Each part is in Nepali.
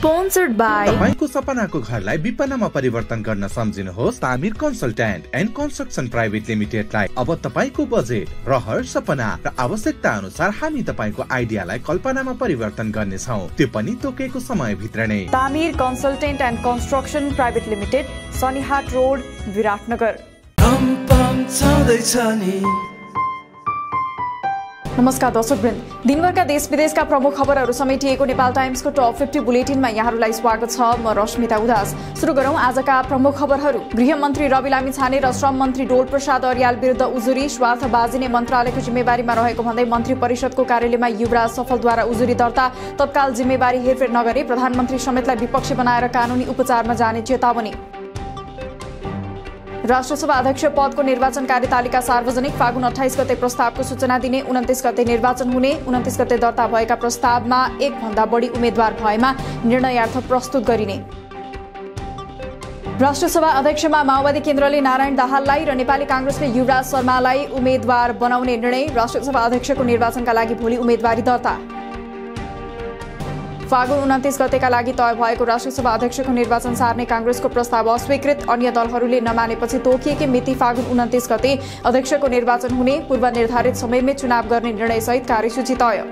Sponsored by तपाईको सपनाको घरलाई विपनामा परिवर्तन गर्न सम्झिनुहोस् Tamir consultant and construction private लिमिटेडलाई। अब तपाईको बजेट, रहर, सपना र आवश्यकता अनुसार हामी तपाईको आइडियालाई कल्पनामा परिवर्तन गर्नेछौं, त्यो पनि तोकेको समय भित्र नै। Tamir consultant and construction private limited, Sanihat road, Biratnagar. नमस्कार दर्शकवृन्द, दिनभरका देश विदेशका प्रमुख खबरहरू समेटिएको नेपाल टाइम्सको टप 50 बुलेटिनमा यहाँहरूलाई स्वागत छ। म रश्मिता उदास। सुरु गरौं आजका प्रमुख खबरहरू। गृहमन्त्री रवि लामिछाने र श्रम मन्त्री डोल प्रसाद अर्याल विरुद्ध उजुरी, स्वार्थबाजी नै मन्त्रालयको जिम्मेवारीमा रहेको भन्दै मन्त्री परिषदको कार्यालयमा युवराज सफलद्वारा उजुरी दर्ता। तत्काल जिम्मेवारी हेरफेर नगरे प्रधानमन्त्री समेतलाई विपक्षी बनाएर कानूनी उपचारमा जाने चेतावनी। राष्ट्रसभा अध्यक्ष पदको निर्वाचन कार्यतालिका सार्वजनिक, फागुन 28 गते प्रस्तावको सूचना दिने, 29 गते निर्वाचन हुने, 29 गते दर्ता भएका प्रस्तावमा एक भन्दा बढी उम्मेद्वार भएमा निर्णयार्थ प्रस्तुत गरिने। राष्ट्रसभा अध्यक्षमा माओवादी केन्द्रले नारायण दाहाललाई र नेपाली कांग्रेसले युवराज शर्मालाई उम्मेद्वार बनाउने निर्णय। राष्ट्रसभा अध्यक्षको निर्वाचनका लागि भोलि उम्मेदवारी दर्ता। फागुन 29 गतेका लागि तय भएको राष्ट्रसभा अध्यक्षको निर्वाचन सार्ने कांग्रेसको प्रस्ताव अस्वीकृत। अन्य दलहरूले नमानेपछि तोकिएकी मिति फागुन 29 गते अध्यक्षको निर्वाचन हुने, पूर्व निर्धारित समयमै चुनाव गर्ने निर्णयसहित कार्यसूची तय।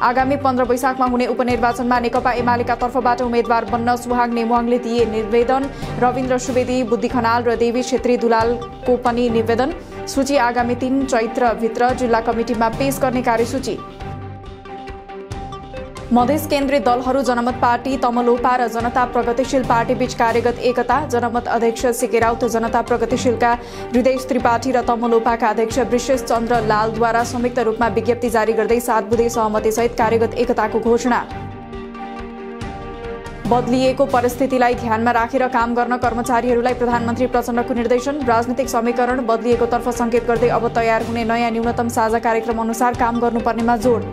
आगामी 15 वैशाखमा हुने उपनिर्वाचनमा नेकपा एमालेका तर्फबाट उम्मेद्वार बन्न सुहाङ नेमुवाङले दिए निवेदन। रविन्द्र सुवेदी, बुद्धि खनाल र देवी छेत्री दुलालको पनि निवेदन। सूची आगामी 3 चैत्रभित्र जिल्ला कमिटिमा पेश गर्ने कार्यसूची। मधेस केन्द्रित दलहरू जनमत पार्टी, तमलोपा र जनता प्रगतिशील पार्टी बीच कार्यगत एकता। जनमत अध्यक्ष सीके राउत, जनता प्रगतिशीलका हृदय त्रिपाठी र तमलोपाका अध्यक्ष वृषेश चन्द्र लालद्वारा संयुक्त रूपमा विज्ञप्ति जारी गर्दै 7 बुँदे सहमतिसहित कार्यगत एकताको घोषणा। बदलिएको परिस्थितिलाई ध्यानमा राखेर काम गर्न कर्मचारीहरूलाई प्रधानमन्त्री प्रचण्डको निर्देशन। राजनीतिक समीकरण बदलिएकोतर्फ संकेत गर्दै अब तयार हुने नयाँ न्यूनतम साझा कार्यक्रम अनुसार काम गर्नुपर्नेमा जोड।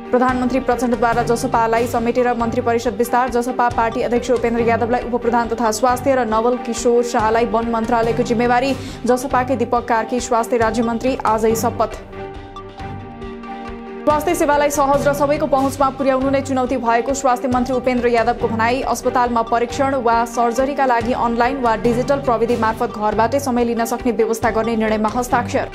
प्रधानमन्त्री प्रचण्डद्वारा जसपालाई समेटेर मन्त्री परिषद विस्तार। जसपा पार्टी अध्यक्ष उपेन्द्र यादवलाई उपप्रधान तथा स्वास्थ्य र नवल किशोर शाहलाई वन मन्त्रालयको जिम्मेवारी। जसपाकै दीपक कार्की स्वास्थ्य राज्यमन्त्री, आजै शपथ। स्वास्थ्य सेवालाई सहज र सबैको पहुँचमा पुर्याउनु नै चुनौती भएको स्वास्थ्य मन्त्री उपेन्द्र यादवको भनाई। अस्पतालमा परीक्षण वा सर्जरीका लागि अनलाइन वा डिजिटल प्रविधि मार्फत घरबाटै समय लिन सक्ने व्यवस्था गर्ने निर्णयमा हस्ताक्षर।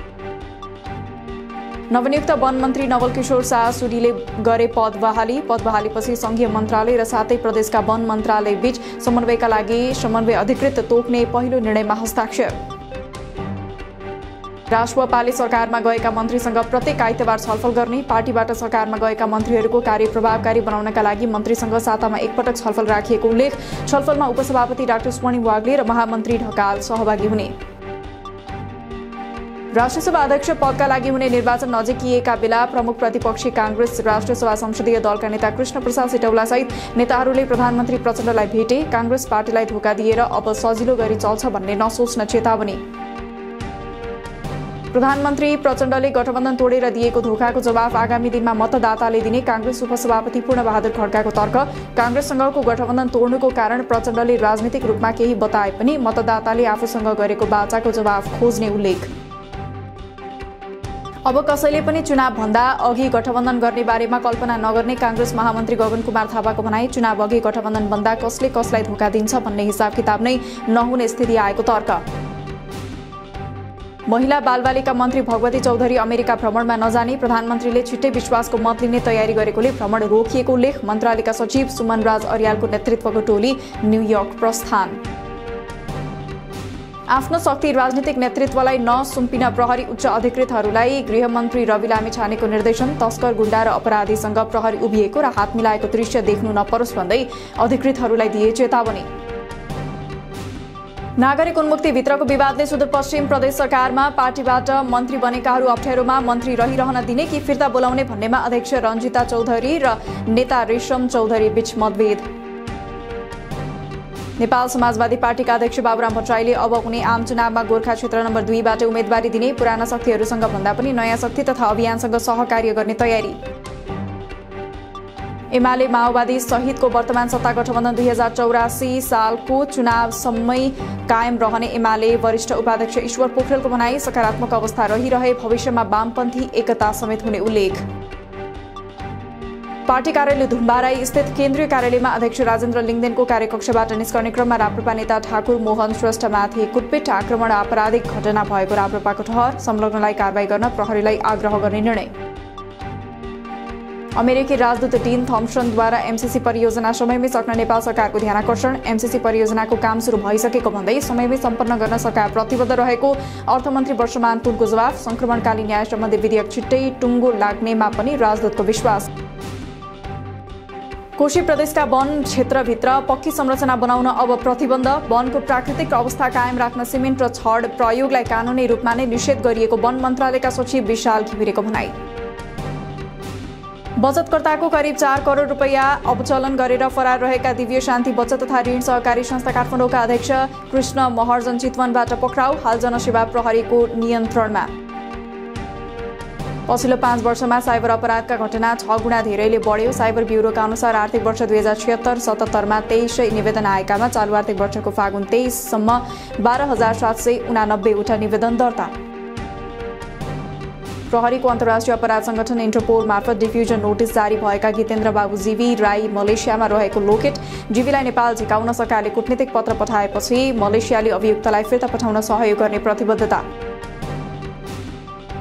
नवनियुक्त वन मन्त्री नवल किशोर शाह सुडीले गरे पद बहालीपछि संघीय मन्त्रालय र सातै प्रदेशका वन मन्त्रालय बीच समन्वयका लागि समन्वय अधिकृत तोक्ने पहिलो निर्णयमा हस्ताक्षर। राष्ट्रपाले सरकारमा गएका मन्त्रीसँग प्रत्येक आइतबार छलफल गर्ने। पार्टीबाट सरकारमा गएका मन्त्रीहरूको कार्य प्रभावकारी बनाउनका लागि मन्त्रीसँग सातामा एकपटक छलफल राखिएको उल्लेख। छलफलमा उपसभापति डाक्टर स्वर्णिम वाग्ले र महामन्त्री ढकाल सहभागी हुने। राष्ट्रसभा अध्यक्ष पदका लागि हुने निर्वाचन नजिकिएका बेला प्रमुख प्रतिपक्षी कांग्रेस राष्ट्रसभा संसदीय दलका नेता कृष्ण प्रसाद सिटौला सहित नेताहरूले प्रधानमन्त्री प्रचण्डलाई भेटे। कांग्रेस पार्टीलाई धोका दिएर अब सजिलो गरी चल्छ भन्ने नसोच्न चेतावनी। प्रधानमन्त्री प्रचण्डले गठबन्धन तोडेर दिएको धोकाको जवाफ आगामी दिनमा मतदाताले दिने, कांग्रेस उपसभापति पूर्णबहादुर खड्काको तर्क। कांग्रेससँगको गठबन्धन तोड्नुको कारण प्रचण्डले राजनीतिक रूपमा केही बताए पनि मतदाताले आफूसँग गरेको वाचाको जवाफ खोज्ने उल्लेख। अब कसैले पनि चुनाव भन्दा अघि गठबन्धन गर्ने बारेमा कल्पना नगर्ने कांग्रेस महामन्त्री गगन कुमार थापाको भनाई। चुनाव अघि गठबन्धन भन्दा कसले कसलाई धोका दिन्छ भन्ने हिसाब किताब नै नहुने स्थिति आएको तर्क। महिला बालबालिका मन्त्री भगवती चौधरी अमेरिका भ्रमणमा नजाने, प्रधानमन्त्रीले छिट्टै विश्वासको मत लिने तयारी गरेकोले भ्रमण रोकिएको उल्लेख। मन्त्रालयका सचिव सुमन राज अर्यालको नेतृत्वको टोली न्युयोर्क प्रस्थान। आफ्नो शक्ति राजनीतिक नेतृत्वलाई नसुम्पिन प्रहरी उच्च अधिकृतहरूलाई गृहमन्त्री रवि लामिछानेको निर्देशन। तस्कर, गुण्डा र अपराधीसँग प्रहरी उभिएको र हात मिलाएको दृश्य देख्नु नपरोस् भन्दै अधिकृतहरूलाई दिए चेतावनी। नागरिक उन्मुक्ति भित्रको विवादले सुदूरपश्चिम प्रदेश सरकारमा पार्टीबाट मन्त्री बनेकाहरू अप्ठ्यारोमा, मन्त्री रहिरहन दिने कि फिर्ता बोलाउने भन्नेमा अध्यक्ष रञ्जिता चौधरी र नेता रेशम चौधरी बीच मतभेद। नेपाल समाजवादी पार्टीका अध्यक्ष बाबुराम भट्टराईले अब हुने आम चुनावमा गोर्खा क्षेत्र नम्बर 2 बाट उम्मेदवारी दिने, पुराना शक्तिहरूसँग भन्दा पनि नयाँ शक्ति तथा अभियानसँग सहकार्य गर्ने तयारी। एमाले माओवादी सहितको वर्तमान सत्ता गठबन्धन 2084 सालको चुनावसम्मै कायम रहने एमाले वरिष्ठ उपाध्यक्ष ईश्वर पोखरेलको भनाई। सकारात्मक अवस्था रहिरहे भविष्यमा वामपन्थी एकता समेत हुने उल्लेख। पार्टी कार्यालय धुम्बाराई स्थित केन्द्रीय कार्यालयमा अध्यक्ष राजेन्द्र लिङदेनको कार्यकक्षबाट निस्कने क्रममा राप्रपा नेता ठाकुर मोहन श्रेष्ठमाथि कुटपिट आक्रमण आपराधिक घटना भएको राप्रपाको ठहर, संलग्नलाई कारबाही गर्न प्रहरीलाई आग्रह गर्ने निर्णय। अमेरिकी राजदूत डीन थम्पसनद्वारा एमसीसी परियोजना समयमै सक्न नेपाल सरकारको ध्यानाकर्षण। एमसीसी परियोजनाको काम सुरु भइसकेको भन्दै समयमै सम्पन्न गर्न सरकार प्रतिबद्ध रहेको अर्थमन्त्री वर्षमान पुनको जवाफ। संक्रमणकालीन न्याय सम्बन्धी विधेयक छिट्टै टुङ्गो लाग्नेमा पनि राजदूतको विश्वास। कोशी प्रदेशका वन क्षेत्रभित्र पक्की संरचना बनाउन अब प्रतिबन्ध। वनको प्राकृतिक अवस्था कायम राख्न सिमेन्ट र छड प्रयोगलाई कानूनी रूपमा नै निषेध गरिएको वन मन्त्रालयका सचिव विशाल घिमिरेको भनाई। बचतकर्ताको करिब 4 करोड रुपैयाँ अपचलन गरेर फरार रहेका दिव्य शान्ति बचत तथा ऋण सहकारी संस्था काठमाडौँका अध्यक्ष कृष्ण महर्जन चितवनबाट पक्राउ, हाल जनसेवा प्रहरीको नियन्त्रणमा। पछिल्लो 5 वर्षमा साइबर अपराधका घटना 6 गुणा धेरैले बढ्यो। साइबर ब्युरोका अनुसार आर्थिक वर्ष 2076-77 मा 23 निवेदन आएकामा चालु आर्थिक वर्षको फागुन 23 सम्म 12,789 वटा निवेदन दर्ता। प्रहरीको अन्तर्राष्ट्रिय अपराध संगठन इन्टरपोल मार्फत डिफ्युजन नोटिस जारी भएका गीतेन्द्र बाबु जीवी राई मलेसियामा रहेको लोकेट जीवीलाई नेपाल झिकाउन सरकारले कूटनीतिक पत्र पठाएपछि मलेसियाली अभियुक्तलाई फिर्ता पठाउन सहयोग गर्ने प्रतिबद्धता।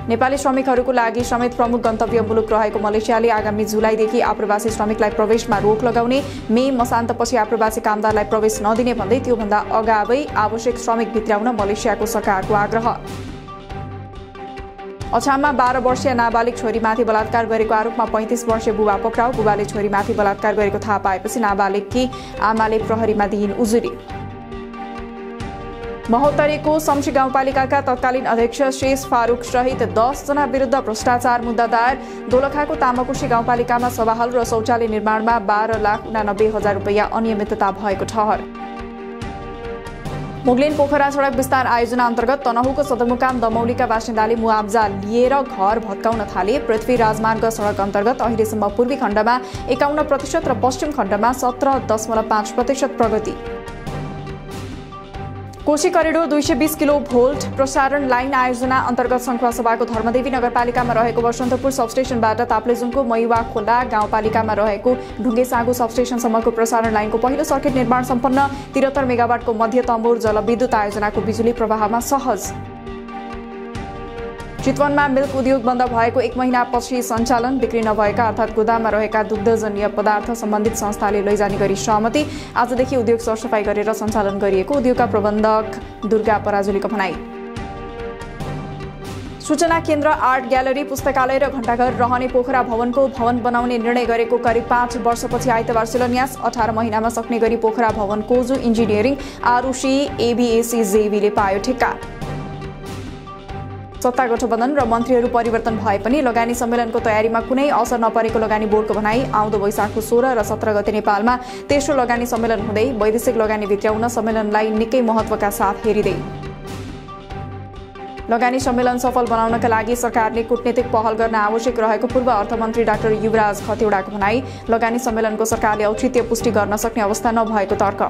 नेपाली श्रमिकहरूको लागि समेत प्रमुख गन्तव्य मुलुक रहेको मलेसियाले आगामी जुलाईदेखि आप्रवासी श्रमिकलाई प्रवेशमा रोक लगाउने, मे मसान्तपछि आप्रवासी कामदारलाई प्रवेश नदिने भन्दै त्योभन्दा अगावै आवश्यक श्रमिक भित्राउन मलेसियाको सरकारको आग्रह। अछाममा 12 वर्षीय नाबालिग छोरीमाथि बलात्कार गरेको आरोपमा 35 वर्षीय बुबा पक्राउ। बुबाले छोरीमाथि बलात्कार गरेको थाहा पाएपछि नाबालिगकी आमाले प्रहरीमा दिइन् उजुरी। महोत्तरीको शम्सी गाउँपालिकाका तत्कालीन अध्यक्ष शेष फारूक सहित 10 जना विरुद्ध भ्रष्टाचार मुद्दा दायर। दोलखाको तामाकोशी गाउँपालिकामा सभाहल र शौचालय निर्माणमा 12,89,000 रुपैयाँ अनियमितता भएको ठहर। मुगलिन पोखरा सडक विस्तार आयोजना अन्तर्गत तनहुको सदरमुकाम दमौलीका बासिन्दाले मुआब्जा लिएर घर भत्काउन थाले। पृथ्वी राजमार्ग सडक अन्तर्गत अहिलेसम्म पूर्वी खण्डमा 51% र पश्चिम खण्डमा 17.5% प्रगति। कोशी करिडोर 220 किलो भोल्ट प्रसारण लाइन आयोजना अन्तर्गत सङ्खुवासभाको धर्मदेवी नगरपालिकामा रहेको वसन्तपुर सबस्टेशनबाट ताप्लेजुङको मैवा खोला गाउँपालिकामा रहेको ढुङ्गेसाँगो सबस्टेशनसम्मको प्रसारण लाइनको पहिलो सर्किट निर्माण सम्पन्न। 73 मेगावाटको मध्य तम्बुर जलविद्युत आयोजनाको बिजुली प्रवाहमा सहज। चितवनमा मिल्क उद्योग बन्द भएको 1 महिनापछि सञ्चालन। बिक्री नभएका अर्थात् गोदाममा रहेका दुग्धजन्य पदार्थ सम्बन्धित संस्थाले लैजाने गरी सहमति। आजदेखि उद्योग सरसफाई गरेर सञ्चालन गरिएको उद्योगका प्रबन्धक दुर्गा पराजुलीको भनाई। सूचना केन्द्र, आर्ट ग्यालरी, पुस्तकालय र घण्टाघर रहने पोखरा भवनको भवन बनाउने निर्णय गरेको करिब 5 वर्षपछि आइतबार शिलान्यास। 18 महिनामा सक्ने गरी पोखरा भवन कोजु इन्जिनियरिङ आरुषि एबीएसी जेवीले पायो ठेक्का। सत्ता गठबन्धन र मन्त्रीहरू परिवर्तन भए पनि लगानी सम्मेलनको तयारीमा कुनै असर नपरेको लगानी बोर्डको भनाई। आउँदो वैशाखको 16 र 17 गते नेपालमा तेस्रो लगानी सम्मेलन हुँदै वैदेशिक लगानी भित्र्याउन सम्मेलनलाई निकै महत्त्वका साथ हेरिँदै। लगानी सम्मेलन सफल बनाउनका लागि सरकारले कूटनीतिक पहल गर्न आवश्यक रहेको पूर्व अर्थमन्त्री डाक्टर युवराज खतिवडाको भनाई। लगानी सम्मेलनको सरकारले औचित्य पुष्टि गर्न सक्ने अवस्था नभएको तर्क।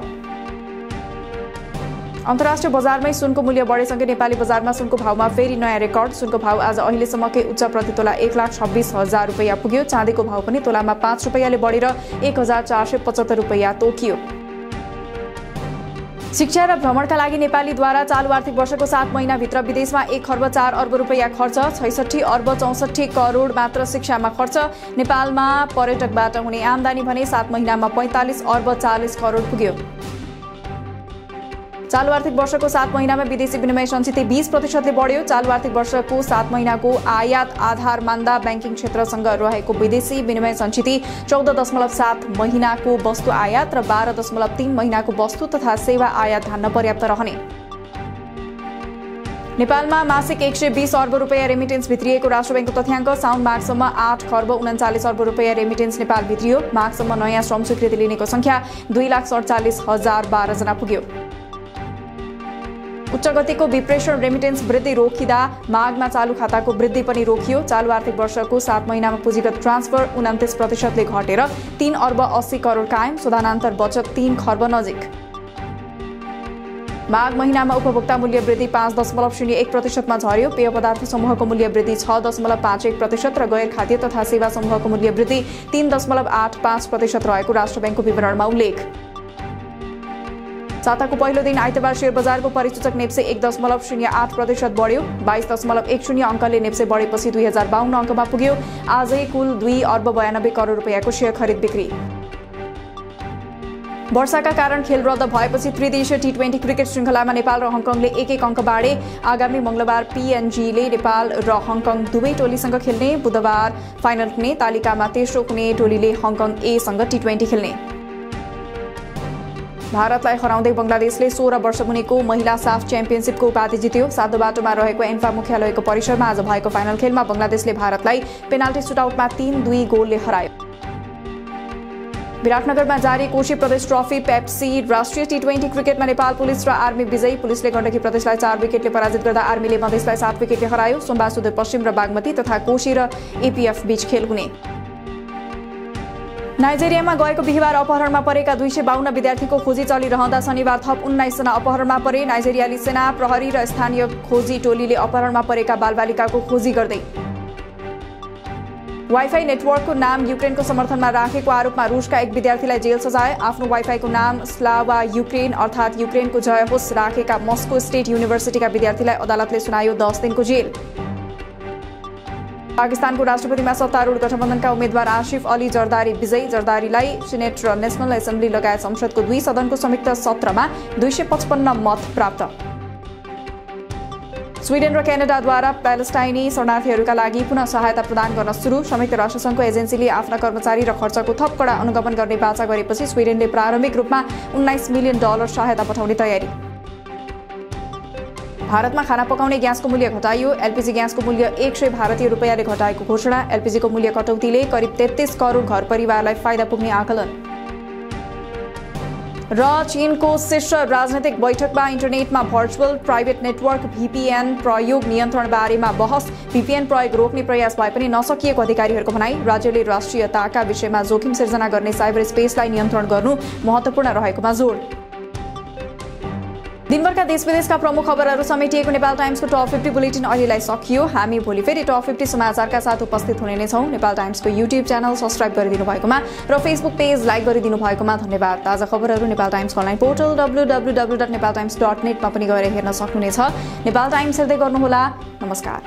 अन्तर्राष्ट्रिय बजारमै सुनको मूल्य बढेसँगै नेपाली बजारमा सुनको भावमा फेरि नयाँ रेकर्ड। सुनको भाव आज अहिलेसम्मकै उच्च प्रति तोला 1,26,000 रुपैयाँ पुग्यो। चाँदीको भाव पनि तोलामा 5 रुपैयाँले बढेर 1,475 रुपैयाँ तोकियो। शिक्षा र भ्रमणका लागि नेपालीद्वारा चालु आर्थिक वर्षको 7 महिनाभित्र विदेशमा 1 खर्ब 4 अर्ब रुपैयाँ खर्च। 66 अर्ब 64 करोड मात्र शिक्षामा खर्च। नेपालमा पर्यटकबाट हुने आमदानी भने 7 महिनामा 45 अर्ब 40 करोड पुग्यो। चालु आर्थिक वर्षको 7 महिनामा विदेशी विनिमय सञ्चित 20% ले बढ्यो। चालु आर्थिक वर्षको 7 महिनाको आयात आधार मान्दा ब्याङ्किङ क्षेत्रसँग रहेको विदेशी विनिमय सञ्चित 14.7 महिनाको वस्तु आयात र 12.3 महिनाको वस्तु तथा सेवा आयात धान्न पर्याप्त रहने। नेपालमा मासिक 120 अर्ब रुपैयाँ रेमिटेन्स भित्रिएको राष्ट्र ब्याङ्कको तथ्याङ्क। साउन माघसम्म 8 खर्ब 39 अर्ब रुपैयाँ रेमिटेन्स नेपाल भित्रियो। माघसम्म नयाँ श्रम स्वीकृति लिनेको संख्या 2,47,012 जना पुग्यो। उच्च गतिको विप्रेषण रेमिटेन्स वृद्धि रोकिँदा माघमा चालु खाताको वृद्धि पनि रोकियो। चालु आर्थिक वर्षको 7 महिनामा पुँजीगत ट्रान्सफर 29% ले घटेर 3 अर्ब 80 करोड कायम। शोधानान्तर बचत 3 खर्ब नजिक। माघ महिनामा उपभोक्ता मूल्य वृद्धि 5.01% झर्यो। पेय पदार्थ समूहको मूल्य वृद्धि 6.51% र गैर खाद्य तथा सेवा समूहको मूल्य वृद्धि 3.85% रहेको राष्ट्र बैंकको विवरणमा उल्लेख। साताको पहिलो दिन आइतबार शेयर बजारको परिसूचक नेप्से 1.08% बढ्यो। 22.10 अङ्कले नेप्से बढेपछि 2052 अङ्कमा पुग्यो। आजै कुल 2 अर्ब 92 करोड रुपियाँको शेयर खरिद बिक्री। वर्षाका कारण खेल रद्द भएपछि त्रिदेशीय टी20 क्रिकेट श्रृङ्खलामा नेपाल र हङकङले 1-1 अङ्क बाँडे। आगामी मंगलबार पीएनजीले नेपाल र हङकङ दुवै टोलीसँग खेल्ने। बुधबार फाइनल हुने। तालिकामा तेस्रो हुने टोलीले हङकङ ए सँग टी20 खेल्ने। भारतलाई हराउँदै बंगलादेशले 16 वर्ष मुनिको महिला साफ च्याम्पियनशिपको उपाधि जित्यो। सातो बाटोमा रहेको एन्फा मुख्यालयको परिसरमा आज भएको फाइनल खेलमा बंगलादेशले भारतलाई पेनाल्टी सुटआउटमा 3-2 गोलले हरायो। विराटनगरमा जारी कोशी प्रदेश ट्रफी पेप्सी राष्ट्रिय टी20 क्रिकेटमा नेपाल पुलिस र आर्मी विजयी। पुलिसले गण्डकी प्रदेशलाई 4 विकेटले पराजित गर्दा आर्मीले मधेसलाई 7 विकेटले हरायो। सोमबार सुदूरपश्चिम र बागमती तथा कोशी र एपीएफ बीच खेल हुने। नाइजेरियामा गएको बिहीबार अपहरणमा परेका 252 विद्यार्थीको खोजी चलिरहँदा शनिबार थप 19 जना अपहरणमा परे। नाइजेरियाली सेना, प्रहरी र स्थानीय खोजी टोलीले अपहरणमा परेका बालबालिकाको खोजी गर्दै। वाइफाई नेटवर्कको नाम युक्रेनको समर्थनमा राखेको आरोपमा रुसका एक विद्यार्थीलाई जेल सजाय। आफ्नो वाइफाईको नाम स्लावा युक्रेन अर्थात् युक्रेनको जय होस् राखेका मस्को स्टेट युनिभर्सिटीका विद्यार्थीलाई अदालतले सुनायो 10 दिनको जेल। पाकिस्तानको राष्ट्रपतिमा सत्तारूढ गठबन्धनका उम्मेद्वार आसिफ अली जरदारी विजयी। जरदारीलाई सिनेट र नेशनल एसेम्ब्ली लगायत संसदको 2 सदनको संयुक्त सत्रमा 255 मत प्राप्त। स्विडेन र क्यानाडाद्वारा प्यालेस्टाइनी शरणार्थीहरूका लागि पुनः सहायता प्रदान गर्न सुरु। संयुक्त राष्ट्रसङ्घको एजेन्सीले आफ्ना कर्मचारी र खर्चको थप कडा अनुगमन गर्ने बाचा गरेपछि स्विडेनले प्रारम्भिक रूपमा $19 मिलियन सहायता पठाउने तयारी। भारतमा खाना पकाउने ग्यासको मूल्य घटाइयो। एलपीजी ग्यासको मूल्य 100 भारतीय रुपैयाँले घटाएको घोषणा। एलपीजीको मूल्य कटौतीले करिब 33 करोड घर परिवारलाई फाइदा पुग्ने आकलन। र चीनको शीर्ष राजनैतिक बैठकमा इन्टरनेटमा भर्चुअल प्राइभेट नेटवर्क VPN प्रयोग नियन्त्रण बारेमा बहस। VPN प्रयोग रोक्ने प्रयास भए पनि नसकिएको अधिकारीहरूको भनाई। राज्यले राष्ट्रियताका विषयमा जोखिम सिर्जना गर्ने साइबर स्पेसलाई नियन्त्रण गर्नु महत्त्वपूर्ण रहेकोमा जोड। दिनभरका देश विदेशका प्रमुख खबरहरू समेटिएको नेपाल टाइम्सको टप 50 बुलेटिन अहिलेलाई सकियो। हामी भोलि फेरि टप 50 समाचारका साथ उपस्थित हुने नै छौँ। नेपाल टाइम्सको युट्युब च्यानल सब्स्क्राइब गरिदिनु भएकोमा र फेसबुक पेज लाइक गरिदिनु भएकोमा धन्यवाद। ताजा खबरहरू नेपाल टाइम्सको अनलाइन पोर्टल www.nepaltimes.net मा पनि गएर हेर्न सक्नुहुनेछ। नेपाल टाइम्स हेर्दै गर्नुहोला। नमस्कार।